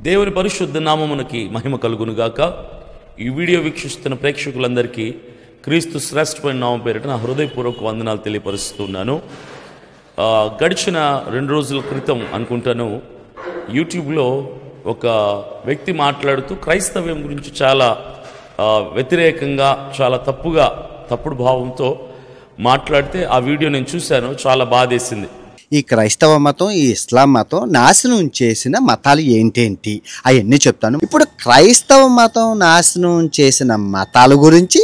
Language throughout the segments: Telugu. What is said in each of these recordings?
దేవుని పరిశుద్ధ నామమునకి మహిమ కలుగునుగాక. ఈ వీడియో వీక్షిస్తున్న ప్రేక్షకులందరికీ క్రీస్తు శ్రేష్టమైన నామం పేరిట నా హృదయపూర్వక వందనాలు తెలియపరుస్తున్నాను. గడిచిన 2 రోజుల క్రితం అనుకుంటాను యూట్యూబ్లో ఒక వ్యక్తి మాట్లాడుతూ క్రైస్తవ్యం గురించి చాలా వ్యతిరేకంగా, చాలా తప్పుడు భావంతో మాట్లాడితే ఆ వీడియో నేను చూశాను. చాలా బాధేసింది. ఈ క్రైస్తవ మతం, ఈ ఇస్లాం మతం నాశనం చేసిన మతాలు ఏంటేంటి అవన్నీ చెప్తాను. ఇప్పుడు క్రైస్తవ మతం నాశనం చేసిన మతాల గురించి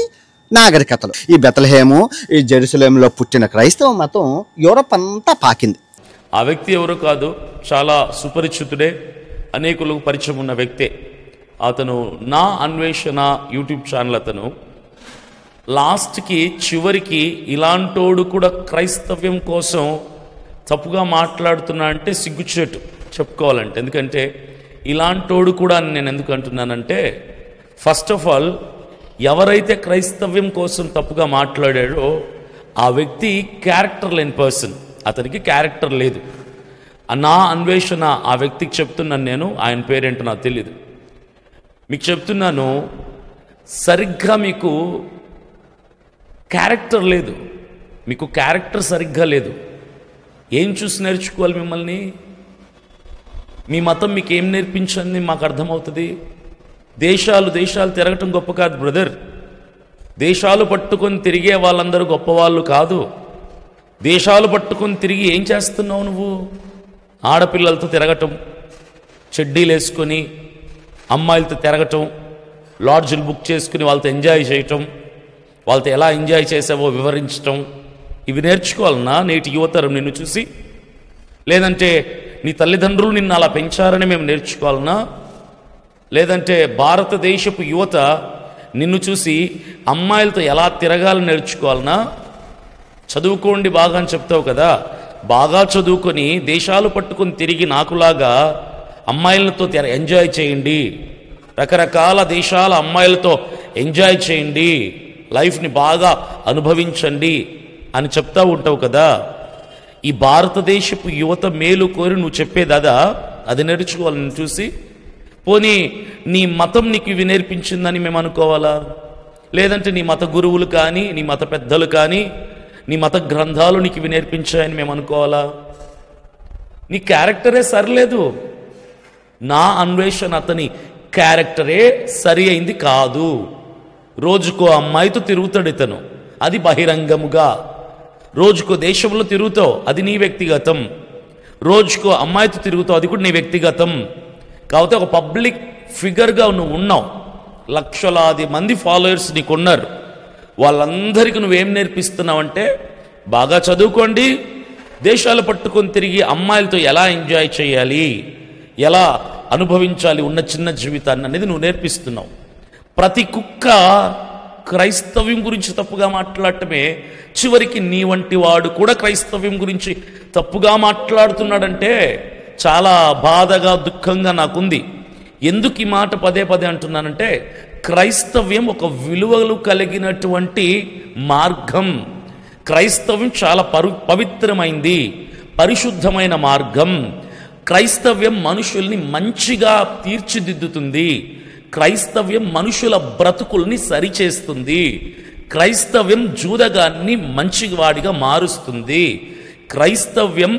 నాగరికతలు. ఈ బెత్లెహేము, ఈ జెరూసలేంలో పుట్టిన క్రైస్తవ మతం యూరప్ అంతా పాకింది. ఆ వ్యక్తి ఎవరో కాదు, చాలా సుపరిచితుడే, అనేకులకు పరిచయం ఉన్న వ్యక్తే. అతను నా అన్వేషణ యూట్యూబ్ ఛానల్. అతను లాస్ట్కి చివరికి ఇలాంటోడు కూడా క్రైస్తవ్యం కోసం తప్పుగా మాట్లాడుతున్నా అంటే సిగ్గుచేటు చెప్పుకోవాలంటే. ఎందుకంటే ఇలాంటోడు కూడా నేను ఎందుకు అంటున్నానంటే, ఫస్ట్ ఆఫ్ ఆల్ ఎవరైతే క్రైస్తవ్యం కోసం తప్పుగా మాట్లాడాడో ఆ వ్యక్తి క్యారెక్టర్ లేని పర్సన్. అతనికి క్యారెక్టర్ లేదు. నా అన్వేషణ ఆ వ్యక్తికి చెప్తున్నాను నేను. ఆయన పేరేంటో నాకు తెలియదు. మీకు చెప్తున్నాను, సరిగ్గా మీకు క్యారెక్టర్ లేదు. మీకు క్యారెక్టర్ సరిగ్గా లేదు. ఏం చూసి నేర్చుకోవాలి మిమ్మల్ని? మీ మతం మీకు ఏం నేర్పించండి మాకు అర్థమవుతుంది. దేశాలు తిరగటం గొప్ప కాదు బ్రదర్. దేశాలు పట్టుకొని తిరిగే వాళ్ళందరూ గొప్పవాళ్ళు కాదు. దేశాలు పట్టుకొని తిరిగి ఏం చేస్తున్నావు నువ్వు? ఆడపిల్లలతో తిరగటం, చెడ్డీలు వేసుకొని అమ్మాయిలతో తిరగటం, లాడ్జులు బుక్ చేసుకుని వాళ్ళతో ఎంజాయ్ చేయటం, వాళ్ళతో ఎలా ఎంజాయ్ చేసావో వివరించటం, ఇవి నేర్చుకోవాలన్నా నేటి యువతరం నిన్ను చూసి? లేదంటే నీ తల్లిదండ్రులు నిన్ను అలా పెంచారని మేము నేర్చుకోవాలన్నా? లేదంటే భారతదేశపు యువత నిన్ను చూసి అమ్మాయిలతో ఎలా తిరగాలని నేర్చుకోవాలన్నా? చదువుకోండి బాగా అని చెప్తావు కదా. బాగా చదువుకొని దేశాలు పట్టుకొని తిరిగి నాకులాగా అమ్మాయిలతో ఎంజాయ్ చేయండి, రకరకాల దేశాల అమ్మాయిలతో ఎంజాయ్ చేయండి, లైఫ్ని బాగా అనుభవించండి అని చెప్తా ఉంటావు కదా. ఈ భారతదేశపు యువత మేలు కోరి నువ్వు చెప్పేదా? అది నేర్చుకోవాలి నేను చూసి. పోనీ నీ మతం నీకు ఇవి నేర్పించిందని మేము అనుకోవాలా? లేదంటే నీ మత గురువులు కానీ, నీ మత పెద్దలు కానీ, నీ మత గ్రంథాలు నీకు ఇవి నేర్పించాయని మేము అనుకోవాలా? నీ క్యారెక్టరే సరిలేదు. నా అన్వేషణ అతని క్యారెక్టరే సరి అయింది కాదు. రోజుకో అమ్మాయితో తిరుగుతాడు ఇతను, అది బహిరంగముగా. రోజుకో దేశంలో తిరుగుతావు, అది నీ వ్యక్తిగతం. రోజుకో అమ్మాయితో తిరుగుతావు, అది కూడా నీ వ్యక్తిగతం. కాకపోతే ఒక పబ్లిక్ ఫిగర్గా నువ్వు ఉన్నావు, లక్షలాది మంది ఫాలోయర్స్ నీకు ఉన్నారు. వాళ్ళందరికీ నువ్వేం నేర్పిస్తున్నావంటే, బాగా చదువుకోండి, దేశాలు పట్టుకొని తిరిగి అమ్మాయిలతో ఎలా ఎంజాయ్ చేయాలి, ఎలా అనుభవించాలి ఉన్న చిన్న జీవితాన్ని అనేది నువ్వు నేర్పిస్తున్నావు. ప్రతి కుక్క క్రైస్తవ్యం గురించి తప్పుగా మాట్లాడటమే. చివరికి నీ వంటి వాడు కూడా క్రైస్తవ్యం గురించి తప్పుగా మాట్లాడుతున్నాడంటే చాలా బాధగా, దుఃఖంగా నాకుంది. ఎందుకు ఈ మాట పదే అంటున్నానంటే, క్రైస్తవ్యం ఒక విలువలు కలిగినటువంటి మార్గం. క్రైస్తవ్యం చాలా పవిత్రమైంది, పరిశుద్ధమైన మార్గం. క్రైస్తవ్యం మనుషుల్ని మంచిగా తీర్చిదిద్దుతుంది. క్రైస్తవ్యం మనుషుల బ్రతుకుల్ని సరిచేస్తుంది. క్రైస్తవ్యం జూదగాన్ని మంచివాడిగా మారుస్తుంది. క్రైస్తవ్యం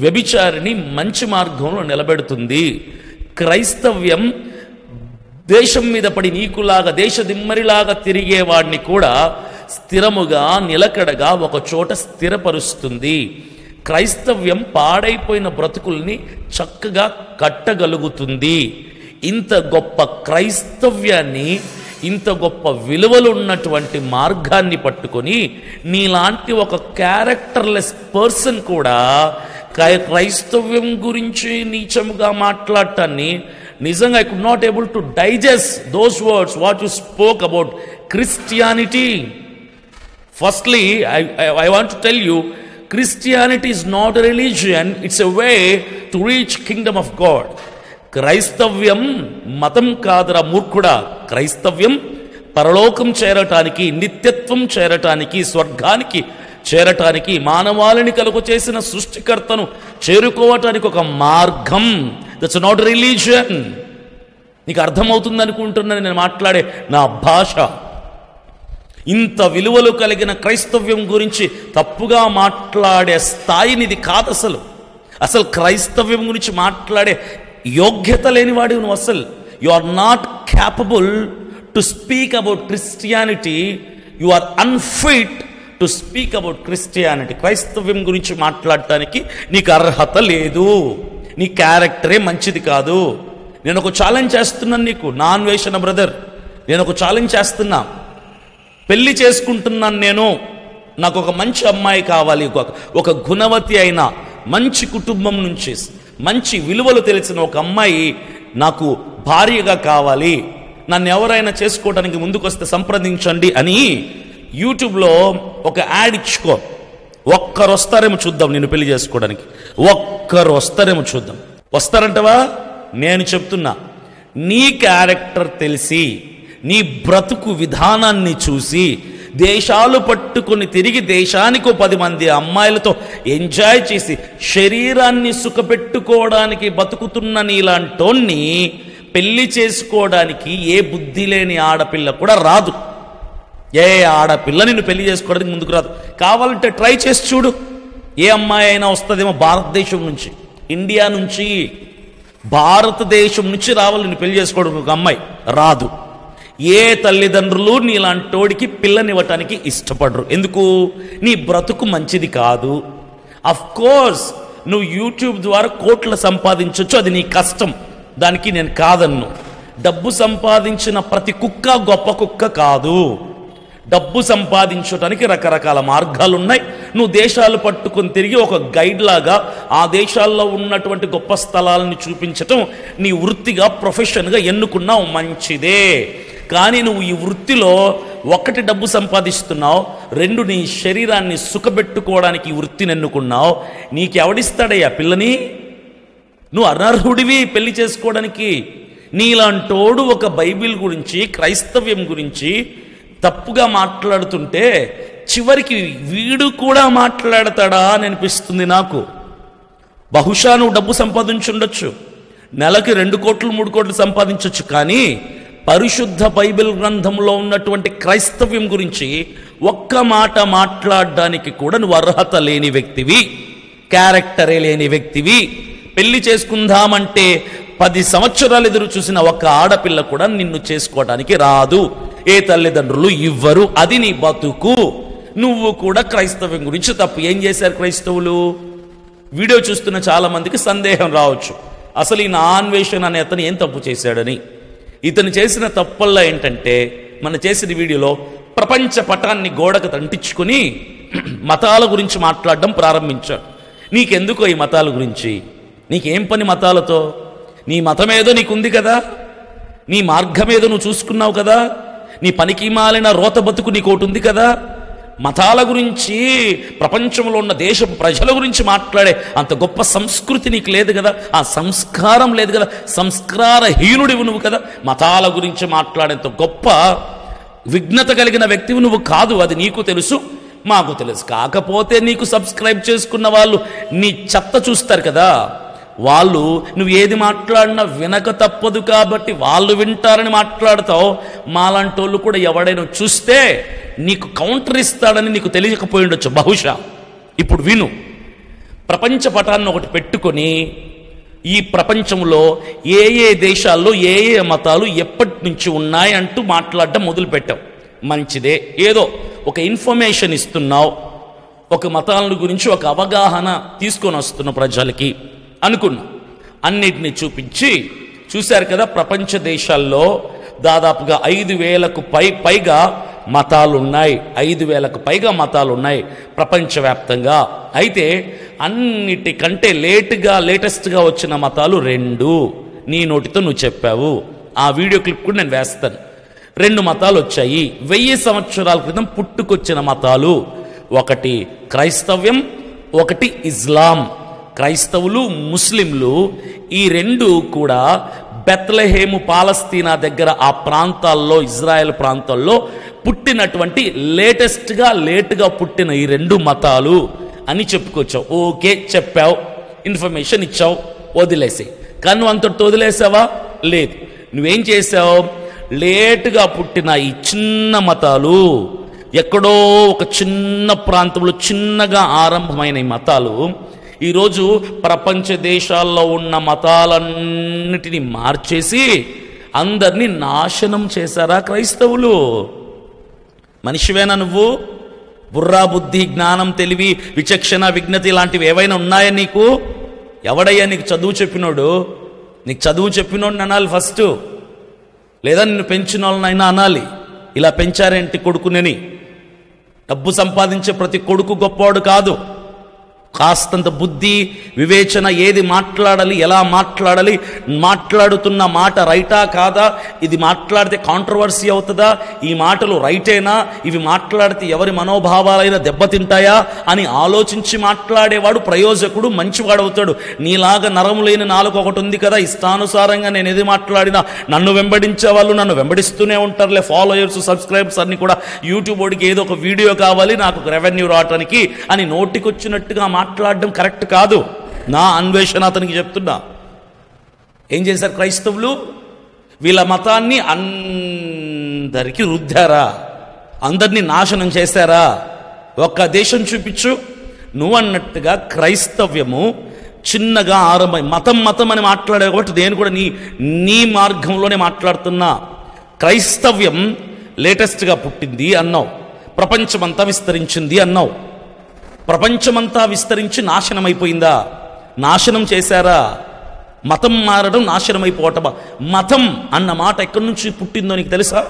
వ్యభిచారిని మంచి మార్గంలో నిలబెడుతుంది. క్రైస్తవ్యం దేశం మీద పడి నీకులాగా దేశదిమ్మరిలాగా తిరిగేవాడిని కూడా స్థిరముగా, నిలకడగా ఒక చోట స్థిరపరుస్తుంది. క్రైస్తవ్యం పాడైపోయిన బ్రతుకుల్ని చక్కగా కట్టగలుగుతుంది. ఇంత గొప్ప క్రైస్తవ్యాన్ని, ఇంత గొప్ప విలువలు ఉన్నటువంటి మార్గాన్ని పట్టుకొని నీలాంటి ఒక క్యారెక్టర్లెస్ పర్సన్ కూడా క్రైస్తవ్యం గురించి నీచముగా మాట్లాడటాన్ని నిజంగా I could not able to digest those words what you spoke about Christianity. Firstly I want to tell you, Christianity is not a religion, it's a way to reach kingdom of God. క్రైస్తవ్యం మతం కాదురా మూర్ఖుడా. క్రైస్తవ్యం పరలోకం చేరటానికి, నిత్యత్వం చేరటానికి, స్వర్గానికి చేరటానికి, మానవాళిని కలుగు చేసిన సృష్టికర్తను చేరుకోవటానికి ఒక మార్గం. That's not religion. నీకు అర్థమవుతుంది అనుకుంటున్నాను నేను మాట్లాడే నా భాష. ఇంత విలువలు కలిగిన క్రైస్తవ్యం గురించి తప్పుగా మాట్లాడే స్థాయినిది కాదు. అసలు క్రైస్తవ్యం గురించి మాట్లాడే యోగ్యత లేనివాడివి నువ్వు. అసలు you are not capable to speak about Christianity. You are unfit to speak about Christianity. క్రైస్తవ్యం గురించి మాట్లాడటానికి నీకు అర్హత లేదు. నీ క్యారెక్టరే మంచిది కాదు. నేను ఒక ఛాలెంజ్ చేస్తున్నాను నీకు, నా అన్వేషణ బ్రదర్. నేను ఒక ఛాలెంజ్ చేస్తున్నా. పెళ్లి చేసుకుంటున్నాను నేను, నాకు ఒక మంచి అమ్మాయి కావాలి, ఒక గుణవతి అయిన మంచి కుటుంబం నుంచి మంచి విలువలు తెలిసిన ఒక అమ్మాయి నాకు భార్యగా కావాలి, నన్ను ఎవరైనా చేసుకోవడానికి ముందుకొస్తే సంప్రదించండి అని యూట్యూబ్లో ఒక యాడ్ ఇచ్చుకో. ఒక్కరు వస్తారేమో చూద్దాం నిన్ను పెళ్లి చేసుకోవడానికి. ఒక్కరు వస్తారేమో చూద్దాం. వస్తారంటవా? నేను చెప్తున్నా, నీ క్యారెక్టర్ తెలిసి, నీ బ్రతుకు విధానాన్ని చూసి, దేశాలు పట్టుకొని తిరిగి దేశానికి 10 మంది అమ్మాయిలతో ఎంజాయ్ చేసి శరీరాన్ని సుఖపెట్టుకోవడానికి బతుకుతున్న నీలాంటోన్ని పెళ్లి చేసుకోవడానికి ఏ బుద్ధి లేని ఆడపిల్ల కూడా రాదు. ఏ ఆడపిల్ల నిన్ను పెళ్లి చేసుకోవడానికి ముందుకు రాదు. కావాలంటే ట్రై చేసి చూడు. ఏ అమ్మాయి అయినా వస్తుందేమో భారతదేశం నుంచి, ఇండియా నుంచి, భారతదేశం నుంచి రావాలి నిన్ను పెళ్లి చేసుకోవడానికి ఒక అమ్మాయి. రాదు. ఏ తల్లిదండ్రులు నీలాంటోడికి పిల్లనివ్వటానికి ఇష్టపడరు. ఎందుకు? నీ బ్రతుకు మంచిది కాదు. అఫ్ కోర్స్ నువ్వు యూట్యూబ్ ద్వారా కోట్లు సంపాదించవచ్చు, అది నీ కష్టం, దానికి నేను కాదన్ను. డబ్బు సంపాదించిన ప్రతి కుక్క గొప్ప కుక్క కాదు. డబ్బు సంపాదించడానికి రకరకాల మార్గాలు ఉన్నాయి. నువ్వు దేశాలు పట్టుకొని తిరిగి ఒక గైడ్ లాగా ఆ దేశాల్లో ఉన్నటువంటి గొప్ప స్థలాలను చూపించటం నీ వృత్తిగా, ప్రొఫెషన్గా ఎన్నుకున్నావు, మంచిదే. కానీ నువ్వు ఈ వృత్తిలో 1 డబ్బు సంపాదిస్తున్నావు, 2 నీ శరీరాన్ని సుఖపెట్టుకోవడానికి ఈ వృత్తిని ఎన్నుకున్నావు. నీకెవడిస్తాడయ్యా పిల్లని? నువ్వు అనర్హుడివి పెళ్లి చేసుకోవడానికి. నీలాంటోడు ఒక బైబిల్ గురించి, క్రైస్తవ్యం గురించి తప్పుగా మాట్లాడుతుంటే చివరికి వీడు కూడా మాట్లాడతాడా అని అనిపిస్తుంది నాకు. బహుశా నువ్వు డబ్బు సంపాదించుండొచ్చు, నెలకి 2 కోట్లు 3 కోట్లు సంపాదించవచ్చు, కానీ పరిశుద్ధ బైబిల్ గ్రంథంలో ఉన్నటువంటి క్రైస్తవ్యం గురించి ఒక్క మాట మాట్లాడడానికి కూడా నువ్వు అర్హత లేని వ్యక్తివి, క్యారెక్టరే లేని వ్యక్తివి. పెళ్లి చేసుకుందామంటే 10 సంవత్సరాలు ఎదురు చూసిన ఒక ఆడపిల్ల కూడా నిన్ను చేసుకోవడానికి రాదు. ఏ తల్లిదండ్రులు ఇవ్వరు. అది నీ బతుకు. నువ్వు కూడా క్రైస్తవ్యం గురించి తప్పు. ఏం చేశారు క్రైస్తవులు? వీడియో చూస్తున్న చాలా మందికి సందేహం రావచ్చు, అసలు ఈ నా అన్వేషణ అనే అతను ఏం తప్పు చేశాడని. ఇతను చేసిన తప్పల్లా ఏంటంటే, మన చేసిన వీడియోలో ప్రపంచ పటాన్ని గోడకు తంటించుకుని మతాల గురించి మాట్లాడడం ప్రారంభించాడు. నీకెందుకో ఈ మతాల గురించి? నీకేం పని మతాలతో? నీ మతమేదో నీకుంది కదా, నీ మార్గమేదో నువ్వు చూసుకున్నావు కదా, నీ పనికి మాలిన రోత బతుకు నీకోటి ఉంది కదా. మతాల గురించి, ప్రపంచంలో ఉన్న దేశపు ప్రజల గురించి మాట్లాడే అంత గొప్ప సంస్కృతి నీకు లేదు కదా, ఆ సంస్కారం లేదు కదా, సంస్కారహీనుడివి నువ్వు కదా. మతాల గురించి మాట్లాడేంత గొప్ప విఘ్నత కలిగిన వ్యక్తివి నువ్వు కాదు. అది నీకు తెలుసు, మాకు తెలుసు. కాకపోతే నీకు సబ్స్క్రైబ్ చేసుకున్న వాళ్ళు నీ చెత్త చూస్తారు కదా, వాళ్ళు నువ్వు ఏది మాట్లాడినా వినక తప్పదు కాబట్టి వాళ్ళు వింటారని మాట్లాడతావు. మాలాంటి వాళ్ళు కూడా ఎవడైనా చూస్తే నీకు కౌంటర్ ఇస్తాడని నీకు తెలియకపోయి ఉండొచ్చు బహుశా. ఇప్పుడు విను. ప్రపంచ పటాన్ని ఒకటి పెట్టుకొని ఈ ప్రపంచంలో ఏ ఏ దేశాల్లో ఏ ఏ మతాలు ఎప్పటి నుంచి ఉన్నాయి అంటూ మాట్లాడడం మొదలుపెట్టావు. మంచిదే, ఏదో ఒక ఇన్ఫర్మేషన్ ఇస్తున్నావు, ఒక మతాల గురించి ఒక అవగాహన తీసుకొని వస్తున్న ప్రజలకి అనుకున్నా. అన్నిటిని చూపించి చూశారు కదా, ప్రపంచ దేశాల్లో దాదాపుగా 5,000కు పైగా మతాలు ఉన్నాయి. 5,000కు పైగా మతాలు ఉన్నాయి ప్రపంచవ్యాప్తంగా. అయితే అన్నిటికంటే లేటెస్ట్గా వచ్చిన మతాలు 2. నీ నోటితో నువ్వు చెప్పావు. ఆ వీడియో క్లిప్ కూడా నేను వేస్తాను. 2 మతాలు వచ్చాయి 1000 సంవత్సరాల క్రితం పుట్టుకొచ్చిన మతాలు. ఒకటి క్రైస్తవ్యం, ఒకటి ఇస్లాం. క్రైస్తవులు, ముస్లింలు ఈ 2 కూడా బెత్లెహేము, పాలస్తీనా దగ్గర ఆ ప్రాంతాల్లో, ఇజ్రాయెల్ ప్రాంతాల్లో పుట్టినటువంటి లేటుగా పుట్టిన ఈ 2 మతాలు అని చెప్పుకొచ్చావు. ఓకే, చెప్పావు, ఇన్ఫర్మేషన్ ఇచ్చావు, వదిలేసి. కానీ నువ్వు అంతటితో వదిలేసావా? లేదు. నువ్వేం చేసావు? లేటుగా పుట్టిన ఈ చిన్న మతాలు, ఎక్కడో ఒక చిన్న ప్రాంతంలో చిన్నగా ఆరంభమైన ఈ మతాలు ఈరోజు ప్రపంచ దేశాల్లో ఉన్న మతాలన్నిటినీ మార్చేసి అందరినీ నాశనం చేశారా క్రైస్తవులు? మనిషివేనా నువ్వు? బుర్రా, బుద్ధి, జ్ఞానం, తెలివి, విచక్షణ, విజ్ఞతి లాంటివి ఏవైనా ఉన్నాయా నీకు? ఎవడయ్యా నీకు చదువు చెప్పినోడు? నీకు చదువు చెప్పినోడిని అనాలి ఫస్ట్, లేదా నిన్ను పెంచిన వాళ్ళనైనా అనాలి. ఇలా పెంచారేంటి కొడుకునని? డబ్బు సంపాదించే ప్రతి కొడుకు గొప్పవాడు కాదు. కాస్తంత బుద్ధి, వివేచన, ఏది మాట్లాడాలి, ఎలా మాట్లాడాలి, మాట్లాడుతున్న మాట రైటా కాదా, ఇది మాట్లాడితే కాంట్రవర్సీ అవుతుందా, ఈ మాటలు రైటేనా, ఇవి మాట్లాడితే ఎవరి మనోభావాలైనా దెబ్బతింటాయా అని ఆలోచించి మాట్లాడేవాడు ప్రయోజకుడు, మంచివాడవుతాడు. నీలాగా నరం లేని నాలుగు ఒకటి ఉంది కదా, ఇష్టానుసారంగా నేను ఏది మాట్లాడినా నన్ను వెంబడించే వాళ్ళు నన్ను వెంబడిస్తూనే ఉంటారులే, ఫాలోయర్స్, సబ్స్క్రైబర్స్ అన్ని కూడా. యూట్యూబ్ వాడికి ఏదో ఒక వీడియో కావాలి, నాకు రెవెన్యూ రావటానికి అని నోటికొచ్చినట్టుగా మాట్లాడడం కరెక్ట్ కాదు. నా అన్వేషణ అతనికి చెప్తున్నా. ఏం చేశారు క్రైస్తవులు? వీళ్ళ మతాన్ని అందరికీ రుద్దారా, అందరినీ నాశనం చేశారా? ఒక్క దేశం చూపించు. నువ్వన్నట్టుగా క్రైస్తవ్యము చిన్నగా ఆరంభం, మతం మతం అని మాట్లాడే కాబట్టి నేను కూడా నీ మార్గంలోనే మాట్లాడుతున్నా. క్రైస్తవ్యం లేటెస్ట్గా పుట్టింది అన్నావు, ప్రపంచమంతా విస్తరించింది అన్నావు. ప్రపంచమంతా విస్తరించి నాశనం అయిపోయిందా? నాశనం చేశారా? మతం మారడం నాశనం అయిపోవటమా? మతం అన్న మాట ఎక్కడి నుంచి పుట్టిందో నీకు తెలుసా?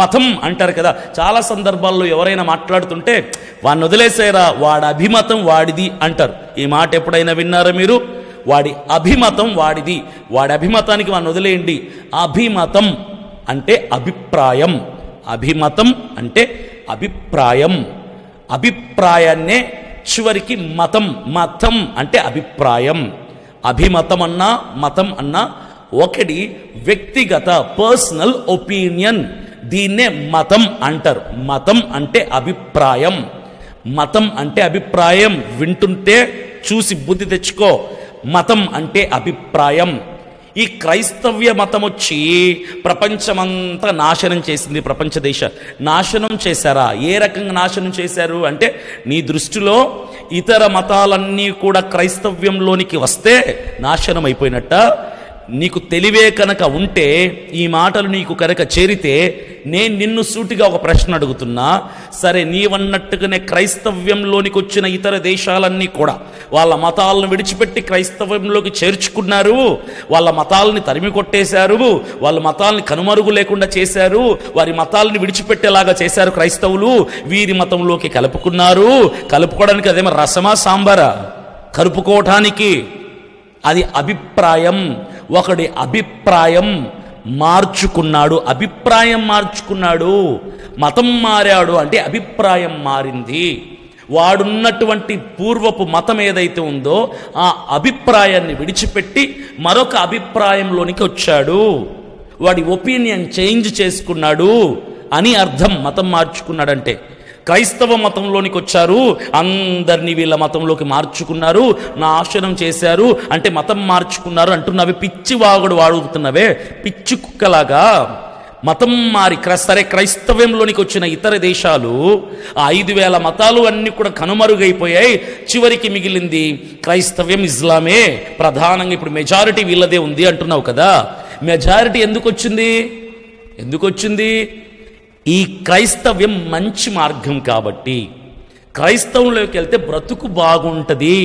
మతం అంటారు కదా, చాలా సందర్భాల్లో ఎవరైనా మాట్లాడుతుంటే వాడిని వదిలేసారా, వాడి అభిమతం వాడిది అంటారు. ఈ మాట ఎప్పుడైనా విన్నారా మీరు? వాడి అభిమతం వాడిది, వాడి అభిమతానికి వాడిని వదిలేయండి. అభిమతం అంటే అభిప్రాయం, అభిమతం అంటే అభిప్రాయం. అభిప్రాయాన్నే చివరికి మతం, మతం అంటే అభిప్రాయం. అభిమతం అన్నా మతం అన్నా ఒకటి, వ్యక్తిగత పర్సనల్ ఒపీనియన్, దీన్నే మతం అంటారు. మతం అంటే అభిప్రాయం, మతం అంటే అభిప్రాయం. వింటుంటే చూసి బుద్ధి తెచ్చుకో. మతం అంటే అభిప్రాయం. ఈ క్రైస్తవ్య మతం వచ్చి ప్రపంచమంతా నాశనం చేసింది. ప్రపంచ దేశ నాశనం చేశారా? ఏ రకంగా నాశనం చేశారు అంటే, నీ దృష్టిలో ఇతర మతాలన్నీ కూడా క్రైస్తవ్యంలోనికి వస్తే నాశనం అయిపోయినట్ట. నీకు తెలివే కనుక ఉంటే, ఈ మాటలు నీకు కనుక చేరితే, నేను నిన్ను సూటిగా ఒక ప్రశ్న అడుగుతున్నా. సరే, నీవన్నట్టుగానే క్రైస్తవ్యంలోనికి వచ్చిన ఇతర దేశాలన్నీ కూడా వాళ్ళ మతాలను విడిచిపెట్టి క్రైస్తవ్యంలోకి చేర్చుకున్నారు, వాళ్ళ మతాలని తరిమి కొట్టేశారు, వాళ్ళ మతాలని కనుమరుగు లేకుండా చేశారు, వారి మతాలని విడిచిపెట్టేలాగా చేశారు క్రైస్తవులు. వీరి మతంలోకి కలుపుకున్నారు. కలుపుకోవడానికి అదేమో రసమా సాంబారా? కలుపుకోవటానికి అది అభిప్రాయం. ఒకడి అభిప్రాయం మార్చుకున్నాడు, అభిప్రాయం మార్చుకున్నాడు. మతం మారాడు అంటే అభిప్రాయం మారింది. వాడున్నటువంటి పూర్వపు మతం ఏదైతే ఉందో ఆ అభిప్రాయాన్ని విడిచిపెట్టి మరొక అభిప్రాయంలోనికి వచ్చాడు. వాడి ఒపీనియన్ చేంజ్ చేసుకున్నాడు అని అర్థం. మతం మార్చుకున్నాడంటే క్రైస్తవ మతంలోనికి వచ్చారు, అందరినీ వీళ్ళ మతంలోకి మార్చుకున్నారు, నాశనం చేశారు అంటే మతం మార్చుకున్నారు అంటున్నవి పిచ్చి వాగుడు వాడుతున్నవే, పిచ్చి కుక్కలాగా. మతం మారి సరే, క్రైస్తవ్యంలోనికి వచ్చిన ఇతర దేశాలు 5,000 మతాలు అన్నీ కూడా కనుమరుగైపోయాయి. చివరికి మిగిలింది క్రైస్తవ్యం, ఇస్లామే ప్రధానంగా. ఇప్పుడు మెజారిటీ వీళ్ళదే ఉంది అంటున్నావు కదా. మెజారిటీ ఎందుకు వచ్చింది? ఎందుకు వచ్చింది? ఈ క్రైస్తవ్యం మంచి మార్గం కాబట్టి. క్రైస్తవంలోకి వెళ్తే బ్రతుకు బాగుంటుంది,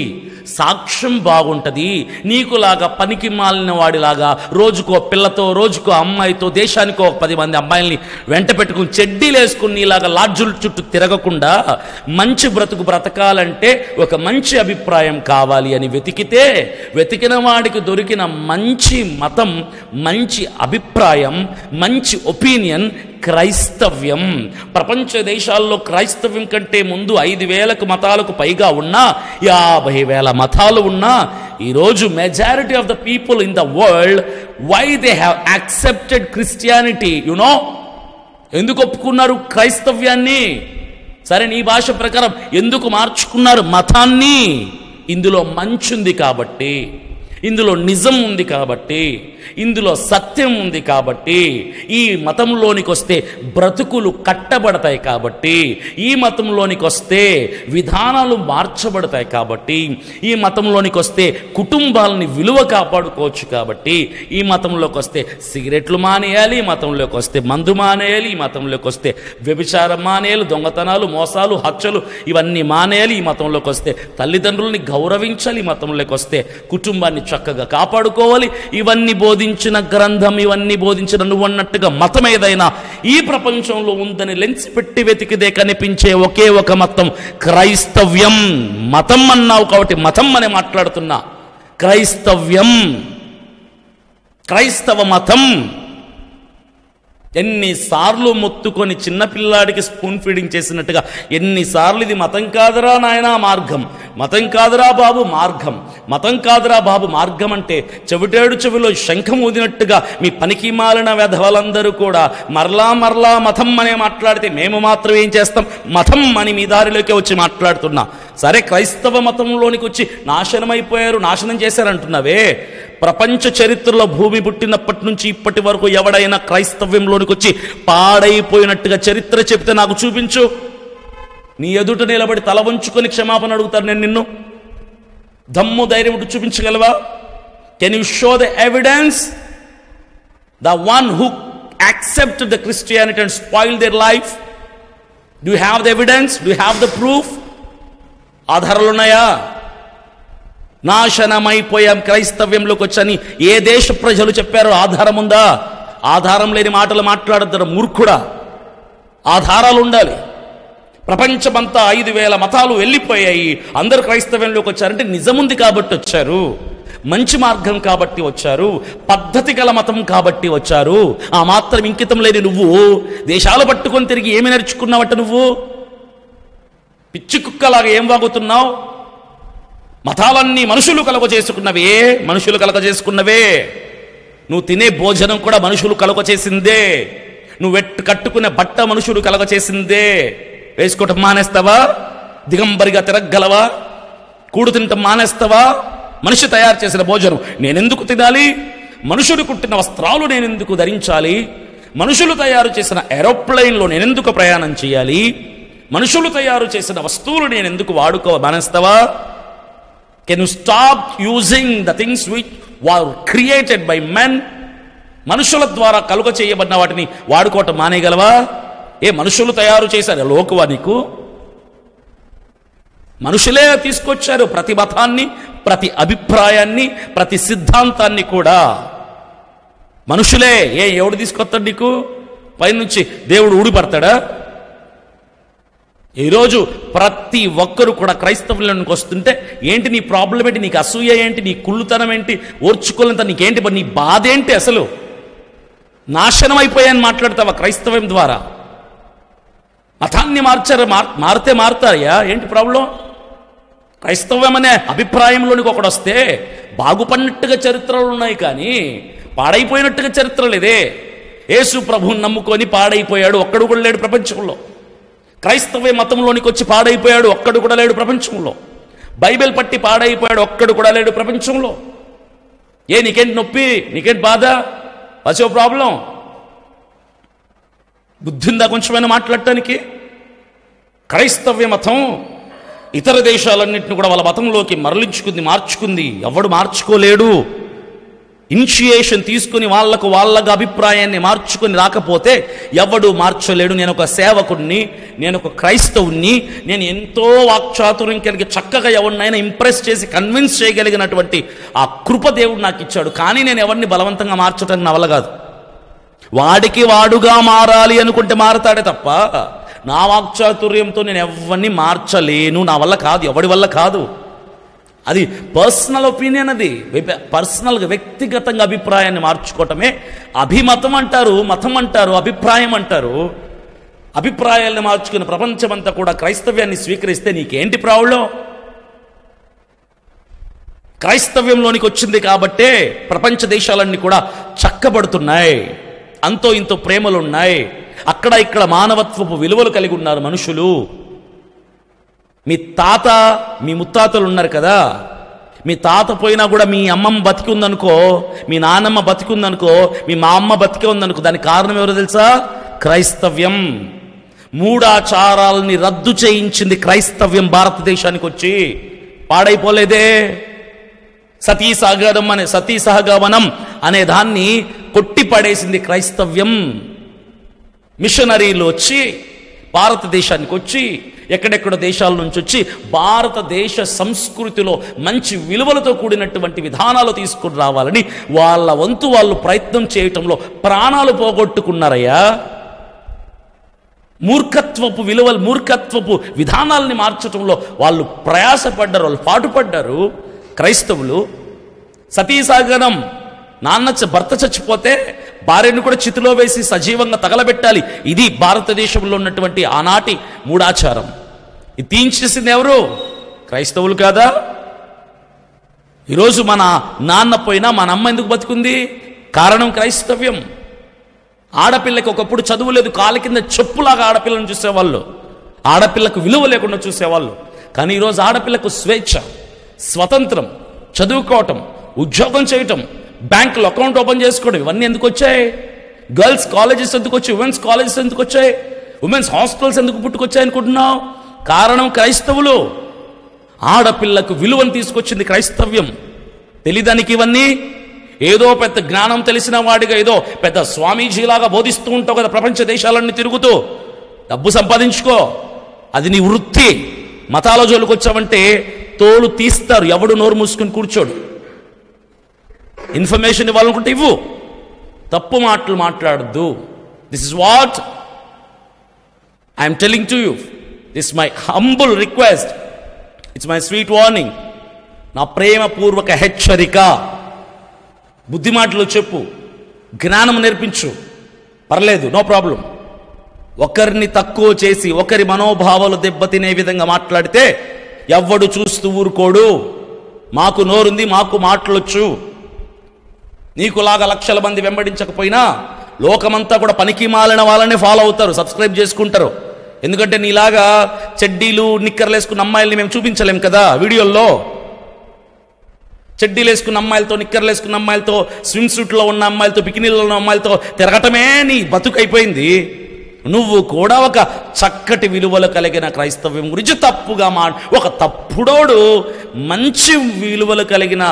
సాక్ష్యం బాగుంటుంది. నీకులాగా పనికి మాలిన వాడిలాగా రోజుకో పిల్లతో, రోజుకో అమ్మాయితో, దేశానికి ఒక 10 మంది అమ్మాయిల్ని వెంట పెట్టుకుని చెడ్డీలు వేసుకుని నీలాగా లాడ్జుల చుట్టూ తిరగకుండా మంచి బ్రతుకు బ్రతకాలంటే ఒక మంచి అభిప్రాయం కావాలి అని వెతికితే, వెతికిన వాడికి దొరికిన మంచి మతం, మంచి అభిప్రాయం, మంచి ఒపీనియన్ క్రైస్తవ్యం. ప్రపంచ దేశాల్లో క్రైస్తవ్యం కంటే ముందు 5,000 మతాలకు పైగా ఉన్నా, 50,000 మతాలు ఉన్నా, ఈరోజు majority of the people in the world, why they have accepted Christianity? You know, ఎందుకు ఒప్పుకున్నారు క్రైస్తవ్యాన్ని? సరే, నీ భాష ప్రకారం ఎందుకు మార్చుకున్నారు మతాన్ని? ఇందులో మంచి ఉంది కాబట్టి, ఇందులో నిజం ఉంది కాబట్టి. ఇందులో సత్యం ఉంది కాబట్టి, ఈ మతంలోనికి వస్తే బ్రతుకులు కట్టబడతాయి కాబట్టి, ఈ మతంలోనికి వస్తే విధానాలు మార్చబడతాయి కాబట్టి, ఈ మతంలోనికి వస్తే కుటుంబాలని విలువ కాపాడుకోవచ్చు కాబట్టి, ఈ మతంలోకి వస్తే సిగరెట్లు మానేయాలి, ఈ మతంలోకి వస్తే మందు మానేయాలి, ఈ మతంలోకి వస్తే వ్యభిచారం మానేయాలి, దొంగతనాలు, మోసాలు, హత్యలు ఇవన్నీ మానేయాలి, ఈ మతంలోకి వస్తే తల్లిదండ్రులని గౌరవించాలి, ఈ మతంలోకి వస్తే కుటుంబాన్ని చక్కగా కాపాడుకోవాలి. ఇవన్నీ బోధించిన గ్రంథం, ఇవన్నీ బోధించిన నువ్వు అన్నట్టుగా మతం ఏదైనా ఈ ప్రపంచంలో ఉందని లెన్స్ పెట్టి వెతికిదే కనిపించే ఒకే ఒక మతం క్రైస్తవ్యం. మతం అన్నావు కాబట్టి మతం అని మాట్లాడుతున్నా. క్రైస్తవ్యం, క్రైస్తవ మతం. ఎన్నిసార్లు మొత్తుకొని చిన్నపిల్లాడికి స్పూన్ ఫీడింగ్ చేసినట్టుగా ఎన్నిసార్లు ఇది మతం కాదురా నాయనా మార్గం, మతం కాదురా బాబు మార్గం, మతం కాదురా బాబు మార్గం అంటే చెవిటేడు చెవిలో శంఖం ఊదినట్టుగా మీ పనికి మాలిన వెధవలందరూ కూడా మరలా మరలా మతం అనే మాట్లాడితే మేము మాత్రం ఏం చేస్తాం, మతం అని మీ దారిలోకి వచ్చి మాట్లాడుతున్నా. సరే, క్రైస్తవ మతంలోనికి వచ్చి నాశనమైపోయారు, నాశనం చేశారంటున్నావే. ప్రపంచ చరిత్రలో భూమి పుట్టినప్పటి నుంచి ఇప్పటి వరకు ఎవడైనా క్రైస్తవ్యంలోనికి వచ్చి పాడైపోయినట్టుగా చరిత్ర చెప్తే నాకు చూపించు. నీ ఎదుట నిలబడి తల వంచుకొని క్షమాపణ అడుగుతారు నేను నిన్ను. దమ్ము ధైర్యం చూపించగలవా? Can you show the evidence? The one who accept the Christianity and spoil their life. Do you have the evidence? Do you have the proof? ఆధారాలు ఉన్నాయా? నాశనమైపోయాం క్రైస్తవ్యంలోకి వచ్చని ఏ దేశ ప్రజలు చెప్పారో ఆధారం ఉందా? ఆధారం లేని మాటలు మాట్లాడతారు మూర్ఖుడా. ఆధారాలు ఉండాలి. ప్రపంచమంతా 5,000 మతాలు వెళ్ళిపోయాయి, అందరూ క్రైస్తవ్యంలోకి వచ్చారంటే నిజముంది కాబట్టి వచ్చారు, మంచి మార్గం కాబట్టి వచ్చారు, పద్ధతి గల మతం కాబట్టి వచ్చారు. ఆ మాత్రం ఇంకితం లేని నువ్వు దేశాలు పట్టుకొని తిరిగి ఏమి నేర్చుకున్నావట? నువ్వు పిచ్చి కుక్కలాగా ఏం వాగుతున్నావు? మతాలన్నీ మనుషులు కలగ చేసుకున్నవే, మనుషులు కలగ చేసుకున్నవే. నువ్వు తినే భోజనం కూడా మనుషులు కలగ చేసిందే, నువ్వు కట్టుకునే బట్ట మనుషులు కలగ చేసిందే. వేసుకోవటం మానేస్తావా? దిగంబరిగా తిరగలవా? కూడు తినటం మానేస్తావా? మనిషి తయారు చేసిన భోజనం నేనెందుకు తినాలి? మనుషులు కుట్టిన వస్త్రాలు నేనెందుకు ధరించాలి? మనుషులు తయారు చేసిన ఏరోప్లేన్లో నేనెందుకు ప్రయాణం చేయాలి? మనుషులు తయారు చేసిన వస్తువులు నేనెందుకు మానేస్తావా? Can you stop using the things which were created by men? మనుషుల ద్వారా కలుగ చేయబడిన వాటిని వాడుకోవటం మానేయగలవా? మనుషులు తయారు చేశారు లోకువా నీకు? మనుషులే తీసుకొచ్చారు ప్రతి మతాన్ని, ప్రతి అభిప్రాయాన్ని, ప్రతి సిద్ధాంతాన్ని కూడా మనుషులే. ఎవడు తీసుకొస్తాడు నీకు? పైనుంచి దేవుడు ఊడిపడతాడా? ఈరోజు ప్రతి ఒక్కరు కూడా క్రైస్తవులకు వస్తుంటే ఏంటి నీ ప్రాబ్లం ఏంటి? నీకు అసూయ ఏంటి? నీ కుళ్ళుతనం ఏంటి? ఓర్చుకోలేంత నీకేంటి? నీ బాధ ఏంటి? అసలు నాశనం అయిపోయాయని మాట్లాడతావా క్రైస్తవం ద్వారా? మతాన్ని మార్చారు, మారితే మారుతారయ్యా, ఏంటి ప్రాబ్లం? క్రైస్తవం అనే అభిప్రాయంలోనికి ఒకడు వస్తే బాగుపడినట్టుగా చరిత్రలు ఉన్నాయి కానీ పాడైపోయినట్టుగా చరిత్ర లేదే. యేసు ప్రభువుని నమ్ముకొని పాడైపోయాడు ఒక్కడు కూడా లేడు ప్రపంచంలో. క్రైస్తవ మతంలోనికి వచ్చి పాడైపోయాడు ఒక్కడు కూడా లేడు ప్రపంచంలో. బైబిల్ పట్టి పాడైపోయాడు ఒక్కడు కూడా లేడు ప్రపంచంలో. నీకేంటి నొప్పి? నీకేంటి బాధ? What's your problem? బుద్ధిందా కొంచెమైనా మాట్లాడటానికి? క్రైస్తవ్య మతం ఇతర దేశాలన్నింటినీ కూడా వాళ్ళ మతంలోకి మరలించుకుంది, మార్చుకుంది. ఎవడు మార్చుకోలేడు. ఇనిషియేషన్ తీసుకుని వాళ్ళగా అభిప్రాయాన్ని మార్చుకుని రాకపోతే ఎవడు మార్చలేడు. నేను ఒక సేవకుడిని, నేను ఒక క్రైస్తవుని, నేను ఎంతో వాక్చాతుర్యం కలిగి చక్కగా ఎవరినైనా ఇంప్రెస్ చేసి కన్విన్స్ చేయగలిగినటువంటి ఆ కృప దేవుడు నాకు ఇచ్చాడు. కానీ నేను ఎవరిని బలవంతంగా మార్చడానికి నా వల్ల కాదు. వాడికి వాడుగా మారాలి అనుకుంటే మారతాడే తప్ప నా వాక్చాతుర్యంతో నేను ఎవరిని మార్చలేను. నా వల్ల కాదు, ఎవడి వల్ల కాదు. అది పర్సనల్ ఒపీనియన్. అది పర్సనల్గా వ్యక్తిగతంగా అభిప్రాయాన్ని మార్చుకోవటమే అభిమతం అంటారు, మతం అంటారు, అభిప్రాయం అంటారు. అభిప్రాయాలను మార్చుకుని ప్రపంచమంతా కూడా క్రైస్తవ్యాన్ని స్వీకరిస్తే నీకేంటి ప్రాబ్లం? క్రైస్తవ్యంలోనికి వచ్చింది కాబట్టే ప్రపంచ దేశాలన్నీ కూడా చక్కబడుతున్నాయి. అంతో ఇంతో ప్రేమలున్నాయి. అక్కడ ఇక్కడ మానవత్వపు విలువలు కలిగి ఉన్నారు మనుషులు. మీ తాత, మీ ముత్తాతలు ఉన్నారు కదా, మీ తాత పోయినా కూడా మీ అమ్మమ్మ బతికి ఉందనుకో, మీ నాన్నమ్మ బతికి ఉందనుకో, మీ మా అమ్మ బతికే ఉందనుకో, దానికి కారణం ఎవరో తెలుసా? క్రైస్తవ్యం. మూఢాచారాలని రద్దు చేయించింది క్రైస్తవ్యం. భారతదేశానికి వచ్చి పాడైపోలేదే. సతీ సహగమనం అనే దాన్ని కొట్టి పడేసింది క్రైస్తవ్యం. మిషనరీలు వచ్చి భారతదేశానికి వచ్చి ఎక్కడెక్కడ దేశాల నుంచి వచ్చి భారతదేశ సంస్కృతిలో మంచి విలువలతో కూడినటువంటి విధానాలు తీసుకుని రావాలని వాళ్ళ వంతు వాళ్ళు ప్రయత్నం చేయటంలో ప్రాణాలు పోగొట్టుకున్నారయ్యా. మూర్ఖత్వపు విధానాలని మార్చటంలో వాళ్ళు ప్రయాసపడ్డారు, వాళ్ళు పాటుపడ్డారు. క్రైస్తవులు సతీసాగరం, భర్త చచ్చిపోతే భార్యను కూడా చితిలో వేసి సజీవంగా తగలబెట్టాలి. ఇది భారతదేశంలో ఉన్నటువంటి ఆనాటి మూఢాచారం. ఇది తీయించేసింది ఎవరు? క్రైస్తవులు కాదా? ఈరోజు మన నాన్న పోయినా మన అమ్మ ఎందుకు బతుకుంది? కారణం క్రైస్తవ్యం. ఆడపిల్లకి ఒకప్పుడు చదువు లేదు, కాళ్ళ కింద చెప్పులాగా ఆడపిల్లను చూసేవాళ్ళు, ఆడపిల్లకు విలువ లేకుండా చూసేవాళ్ళు. కానీ ఈరోజు ఆడపిల్లకు స్వేచ్ఛ, స్వతంత్రం, చదువుకోవటం, ఉద్యోగం చేయటం, బ్యాంకులో అకౌంట్ ఓపెన్ చేసుకోవడం, ఇవన్నీ ఎందుకు వచ్చాయి? గర్ల్స్ కాలేజెస్ ఎందుకు వచ్చాయి? ఉమెన్స్ కాలేజెస్ ఎందుకు వచ్చాయి? ఉమెన్స్ హాస్టల్స్ ఎందుకు పుట్టుకొచ్చాయి అనుకుంటున్నావు? కారణం క్రైస్తవులు. ఆడపిల్లకు విలువను తీసుకొచ్చింది క్రైస్తవ్యం. తెలియదానికి ఇవన్నీ ఏదో పెద్ద జ్ఞానం తెలిసిన వాడిగా ఏదో పెద్ద స్వామీజీలాగా బోధిస్తూ ఉంటావు కదా ప్రపంచ దేశాలన్నీ తిరుగుతూ. డబ్బు సంపాదించుకో, అది నీ వృత్తి. మతాల జోలికి వచ్చావంటే తోలు తీస్తారు, ఎవడు నోరు మూసుకుని కూర్చోడు. ఇన్ఫర్మేషన్ ఇవ్వాలనుకుంటే ఇవ్వు, తప్పు మాటలు మాట్లాడద్దు. This is what I'm telling to you. This my humble request, it's my sweet warning. నా ప్రేమపూర్వక హెచ్చరిక. బుద్ధి మాటలు చెప్పు, జ్ఞానం నేర్పించు, పర్లేదు, నో ప్రాబ్లం. ఒకరిని తక్కువ చేసి ఒకరి మనోభావాలు దెబ్బతినే విధంగా మాట్లాడితే ఎవ్వడు చూస్తూ ఊరుకోడు. మాకు నోరుంది, మాకు మాటలొచ్చు. నీకులాగా లక్షల మంది వెంబడించకపోయినా లోకమంతా కూడా పనికి మాలిన వాళ్ళనే ఫాలో అవుతారు, సబ్స్క్రైబ్ చేసుకుంటారు. ఎందుకంటే నీలాగా చెడ్డీలు నిక్కర్లు వేసుకున్న అమ్మాయిల్ని మేము చూపించలేం కదా వీడియోల్లో. చెడ్డీలు వేసుకున్న అమ్మాయిలతో, నిక్కర్లు వేసుకున్న అమ్మాయిలతో, స్విమ్ సూట్లో ఉన్న అమ్మాయిలతో, బికినీలో ఉన్న అమ్మాయిలతో తిరగటమే నీ బతుకైపోయింది. నువ్వు కూడా ఒక చక్కటి విలువలు కలిగిన క్రైస్తవ్యం గురించి తప్పుగా ఒక తప్పుడోడు మంచి విలువలు కలిగిన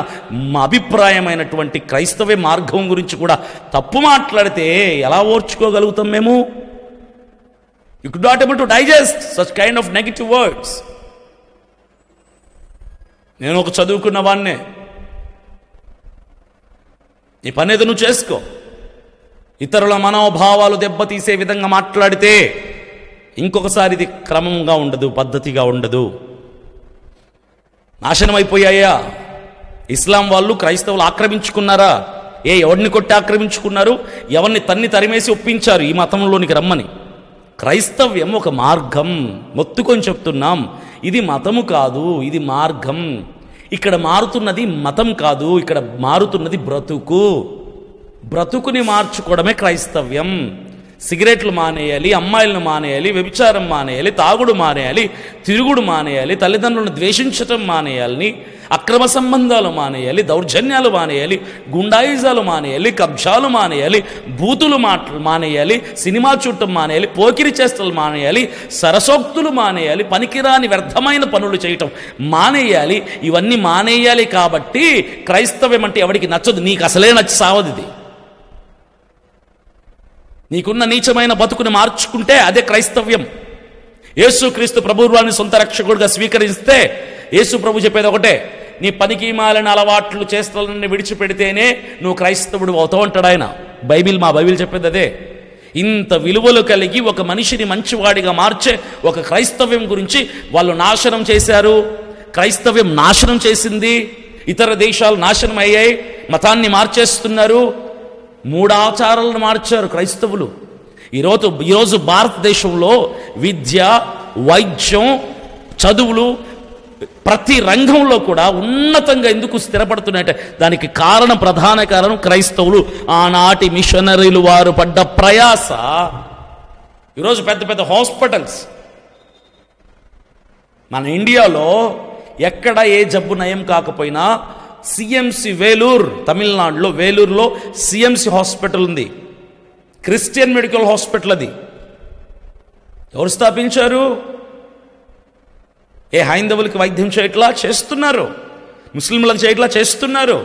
అభిప్రాయమైనటువంటి క్రైస్తవ మార్గం గురించి కూడా తప్పు మాట్లాడితే ఎలా ఓర్చుకోగలుగుతాం మేము? You could not able to digest such kind of negative words. నేను ఒక చదువుకున్న వాడినే. నీ పని ఏదో నువ్వు చేసుకో. ఇతరుల మనోభావాలు దెబ్బతీసే విధంగా మాట్లాడితే ఇంకొకసారి ఇది క్రమంగా ఉండదు, పద్ధతిగా ఉండదు. నాశనం అయిపోయాయా? ఇస్లాం వాళ్ళు క్రైస్తవులు ఆక్రమించుకున్నారా? ఎవరిని కొట్టి ఆక్రమించుకున్నారు? ఎవరిని తరిమేసి ఒప్పించారు ఈ మతంలోనికి రమ్మని? క్రైస్తవ్యం ఒక మార్గం. మొత్తుకొని చెప్తున్నాం, ఇది మతము కాదు, ఇది మార్గం. ఇక్కడ మారుతున్నది మతం కాదు, ఇక్కడ మారుతున్నది బ్రతుకు. బ్రతుకుని మార్చుకోవడమే క్రైస్తవ్యం. సిగరెట్లు మానేయాలి, అమ్మాయిలను మానేయాలి, వ్యభిచారం మానేయాలి, తాగుడు మానేయాలి, తిరుగుడు మానేయాలి, తల్లిదండ్రులను ద్వేషించటం మానేయాలని, అక్రమ సంబంధాలు మానేయాలి, దౌర్జన్యాలు మానేయాలి, గుండాయిజాలు మానేయాలి, కబ్జాలు మానేయాలి, బూతులు మానేయాలి, సినిమా చూడటం మానేయాలి, పోకిరి చేష్టలు మానేయాలి, సరసోక్తులు మానేయాలి, పనికిరాని వ్యర్థమైన పనులు చేయటం మానేయాలి. ఇవన్నీ మానేయాలి. కాబట్టి క్రైస్తవ్యం అంటే ఎవరికి నచ్చదు. నీకు అసలే నచ్చి సావదు. ఇది నీకున్న నీచమైన బతుకుని మార్చుకుంటే అదే క్రైస్తవ్యం. యేసుక్రీస్తు ప్రభువుని సొంత రక్షకుడిగా స్వీకరిస్తే యేసు ప్రభు చెప్పేది ఒకటే, నీ పనికి మాలిన అలవాట్లు చేష్టలన్నీ విడిచిపెడితేనే నువ్వు క్రైస్తవుడు అవుతావు అంటాడు ఆయన. మా బైబిల్ చెప్పేది అదే. ఇంత విలువలు కలిగి ఒక మనిషిని మంచివాడిగా మార్చే ఒక క్రైస్తవ్యం గురించి వాళ్ళు నాశనం చేశారు. క్రైస్తవ్యం నాశనం చేసింది. ఇతర దేశాలు నాశనం అయ్యాయి, మతాన్ని మార్చేస్తున్నారు, మూఢాచారాలను మార్చారు క్రైస్తవులు. ఈరోజు భారతదేశంలో విద్య, వైద్యం, చదువులు ప్రతి రంగంలో కూడా ఉన్నతంగా ఎందుకు స్థిరపడుతున్నాయంటే దానికి ప్రధాన కారణం క్రైస్తవులు, ఆనాటి మిషనరీలు వారు పడ్డ ప్రయాస. ఈరోజు పెద్ద పెద్ద హాస్పిటల్స్ మన ఇండియాలో ఎక్కడ ఏ జబ్బు నయం కాకపోయినా సిఎంసి వేలూరు, తమిళనాడులో వేలూరులో సిఎంసి హాస్పిటల్ ఉంది, క్రిస్టియన్ మెడికల్ హాస్పిటల్. అది ఎవరు స్థాపించారు? ఏ హైందవులకి వైద్యం చేయట్లా? చేస్తున్నారు. ముస్లింలకు చేయట్లా? చేస్తున్నారు.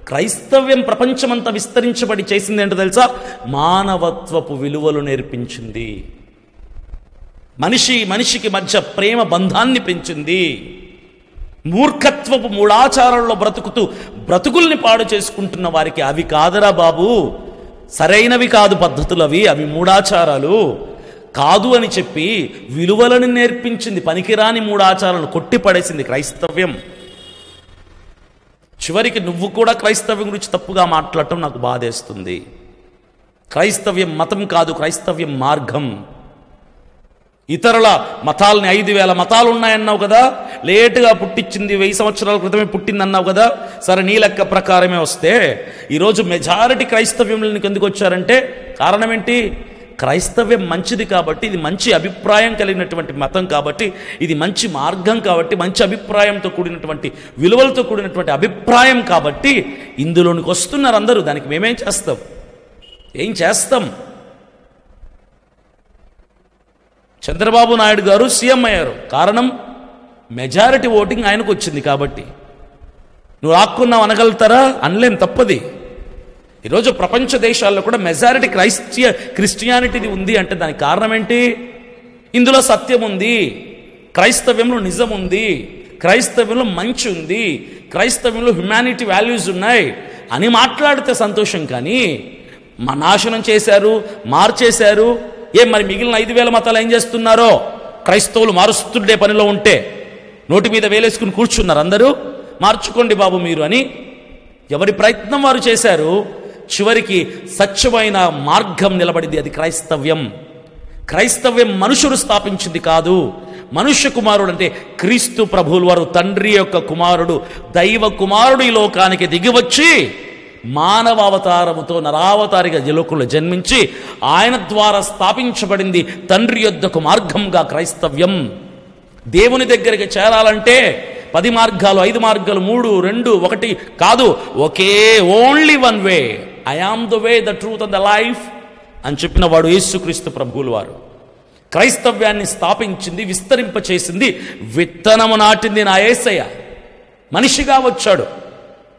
క్రైస్తవ్యం ప్రపంచమంతా విస్తరించబడి చేసింది ఏంటో తెలుసా? మానవత్వపు విలువలు నేర్పించింది. మనిషికి మధ్య ప్రేమ బంధాన్ని పెంచింది. మూర్ఖత్వపు మూఢాచారాల్లో బ్రతుకుతూ బ్రతుకుల్ని పాడు చేసుకుంటున్న వారికి అవి కాదురా బాబు, సరైనవి కాదు పద్ధతులు, అవి మూఢాచారాలు కాదు అని చెప్పి విలువలను నేర్పించింది. పనికిరాని మూఢాచారాలను కొట్టిపడేసింది క్రైస్తవ్యం. చివరికి నువ్వు కూడా క్రైస్తవ్యం గురించి తప్పుగా మాట్లాడటం నాకు బాధేస్తుంది. క్రైస్తవ్యం మతం కాదు, క్రైస్తవ్యం మార్గం. ఇతరుల మతాలని 5,000 మతాలు ఉన్నాయన్నావు కదా, లేటుగా పుట్టించింది 1000 సంవత్సరాల క్రితమే పుట్టిందన్నావు కదా. సరే, నీ లెక్క ప్రకారమే వస్తే ఈరోజు మెజారిటీ క్రైస్తవ్యంలోకి ఎందుకు వచ్చారంటే కారణం ఏంటి? క్రైస్తవ్యం మంచిది కాబట్టి, ఇది మంచి అభిప్రాయం కలిగినటువంటి మతం కాబట్టి, ఇది మంచి మార్గం కాబట్టి, మంచి అభిప్రాయంతో కూడినటువంటి విలువలతో కూడినటువంటి అభిప్రాయం కాబట్టి ఇందులోనికి వస్తున్నారు అందరూ. దానికి మేమేం చేస్తాం? ఏం చేస్తాం? చంద్రబాబు నాయుడు గారు సీఎం అయ్యారు, కారణం మెజారిటీ ఓటింగ్ ఆయనకు వచ్చింది కాబట్టి. నువ్వు ఆక్కున్నావు అనగలుగుతారా? అనలేం, తప్పది. ఈరోజు ప్రపంచ దేశాల్లో కూడా మెజారిటీ క్రిస్టియానిటీది ఉంది అంటే దానికి కారణం ఏంటి? ఇందులో సత్యం ఉంది, క్రైస్తవ్యంలో నిజం ఉంది, క్రైస్తవ్యంలో మంచి ఉంది, క్రైస్తవ్యంలో హ్యుమానిటీ వాల్యూస్ ఉన్నాయి అని మాట్లాడితే సంతోషం. కానీ మా నాశనం చేశారు, మార్చేశారు. మరి మిగిలిన 5,000 మతాలు ఏం చేస్తున్నారో? క్రైస్తవులు మారుస్తుండే పనిలో ఉంటే నోటి మీద వేలేసుకుని కూర్చున్నారు అందరూ. మార్చుకోండి బాబు మీరు అని ఎవరి ప్రయత్నం వారు చేశారు. చివరికి సత్యమైన మార్గం నిలబడింది, అది క్రైస్తవ్యం. క్రైస్తవ్యం మనుషుడు స్థాపించింది కాదు. మనుష్య కుమారుడు అంటే క్రీస్తు ప్రభువుల వారు, తండ్రి యొక్క కుమారుడు, దైవ కుమారుడు ఈ లోకానికి దిగివచ్చి మానవ అవతారముతో నరావతారిగా లోకంలో జన్మించి ఆయన ద్వారా స్థాపించబడింది తండ్రి యొద్దకు మార్గంగా క్రైస్తవ్యం. దేవుని దగ్గరికి చేరాలంటే 10 మార్గాలు, 5 మార్గాలు, 3, 2, 1 కాదు, ఒకే only one way. I am the way, the truth and the life అని చెప్పిన వాడు యేసుక్రీస్తు ప్రభువుల వారు. క్రైస్తవ్యాన్ని స్థాపించింది, విస్తరింపచేసింది, విత్తనము నాటింది నా యేసయ్య. మనిషిగా వచ్చాడు.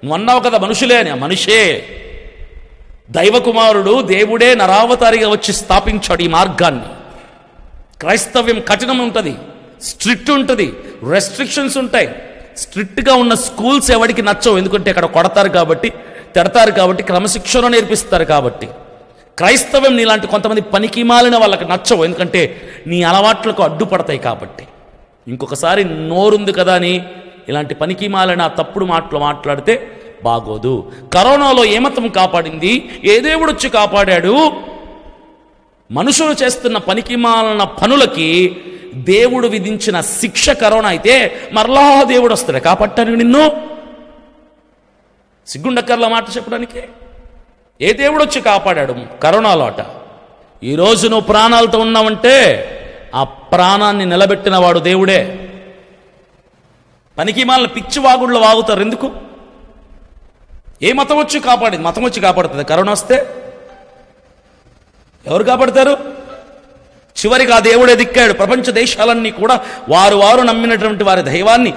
నువ్వు అన్నావు కదా మనుషులే అని, మనిషే. దైవకుమారుడు దేవుడే నరావతారిగా వచ్చి స్థాపించాడు ఈ మార్గాన్ని. క్రైస్తవ్యం కఠినం ఉంటుంది, స్ట్రిక్ట్ ఉంటుంది, రెస్ట్రిక్షన్స్ ఉంటాయి. స్ట్రిక్ట్గా ఉన్న స్కూల్స్ ఎవరికి నచ్చవు, ఎందుకంటే అక్కడ కొడతారు కాబట్టి, తిడతారు కాబట్టి, క్రమశిక్షణ నేర్పిస్తారు కాబట్టి. క్రైస్తవ్యం నీలాంటి కొంతమంది పనికి మాలిన వాళ్ళకి నచ్చవు, ఎందుకంటే నీ అలవాట్లకు అడ్డుపడతాయి కాబట్టి. ఇంకొకసారి నోరుంది కదా అని ఇలాంటి పనికి మాలిన తప్పుడు మాటలు మాట్లాడితే బాగోదు. కరోనాలో ఏ మతం కాపాడింది? ఏ దేవుడు వచ్చి కాపాడాడు? మనుషులు చేస్తున్న పనికి మాలిన పనులకి దేవుడు విధించిన శిక్ష కరోనా అయితే మరలా దేవుడు వస్తాడు కాపాడటానికి నిన్ను. సిగ్గుండక్కర్ల మాట చెప్పడానికి. ఏ దేవుడు వచ్చి కాపాడాడు కరోనాలో అట? ఈరోజు నువ్వు ప్రాణాలతో ఉన్నావంటే ఆ ప్రాణాన్ని నిలబెట్టిన వాడు దేవుడే. పనికి మాలిన పిచ్చి వాగుళ్ళు వాగుతారు ఎందుకు? ఏ మతం వచ్చి కాపాడింది? మతం వచ్చి కాపాడుతుంది. కరోనా వస్తే ఎవరు కాపాడతారు? చివరికి ఆ దేవుడే దిక్కాడు. ప్రపంచ దేశాలన్నీ కూడా వారు నమ్మినటువంటి వారి దైవాన్ని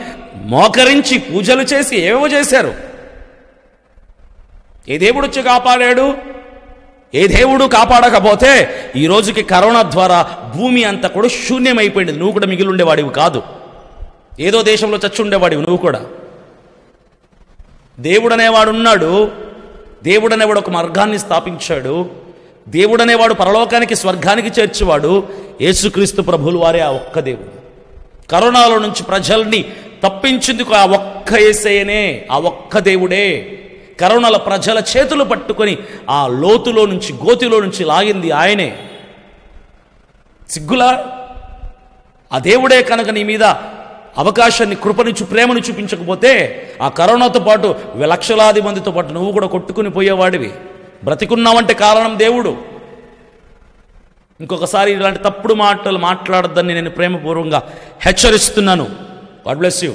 మోకరించి పూజలు చేసి ఏవో చేశారు. ఏ దేవుడు వచ్చి కాపాడాడు? ఏ దేవుడు కాపాడకపోతే ఈ రోజుకి కరోనా ద్వారా భూమి అంతా కూడా శూన్యమైపోయింది. నువ్వు కూడా మిగిలి ఉండేవాడివి కాదు, ఏదో దేశంలో చచ్చి ఉండేవాడివి నువ్వు కూడా. దేవుడు అనేవాడు ఉన్నాడు. దేవుడు అనేవాడు ఒక మార్గాన్ని స్థాపించాడు. దేవుడు అనేవాడు పరలోకానికి స్వర్గానికి చేర్చేవాడు. యేసుక్రీస్తు ప్రభువుల వారే ఆ ఒక్క దేవుడు. కరోనాలో నుంచి ప్రజల్ని తప్పించేందుకు ఆ ఒక్క యేసయ్యనే, ఆ ఒక్క దేవుడే కరోనాల ప్రజల చేతులు పట్టుకొని ఆ లోతులో నుంచి, గోతిలో నుంచి లాగింది ఆయనే. సిగ్గులా? ఆ దేవుడే కనుక నీ మీద అవకాశాన్ని, కృపని, ప్రేమను చూపించకపోతే ఆ కరోనాతో పాటు లక్షలాది మందితో పాటు నువ్వు కూడా కొట్టుకుని పోయేవాడివి. బ్రతికున్నావంటే కారణం దేవుడు. ఇంకొకసారి ఇలాంటి తప్పుడు మాటలు మాట్లాడొద్దని నేను ప్రేమపూర్వకంగా హెచ్చరిస్తున్నాను. God bless you.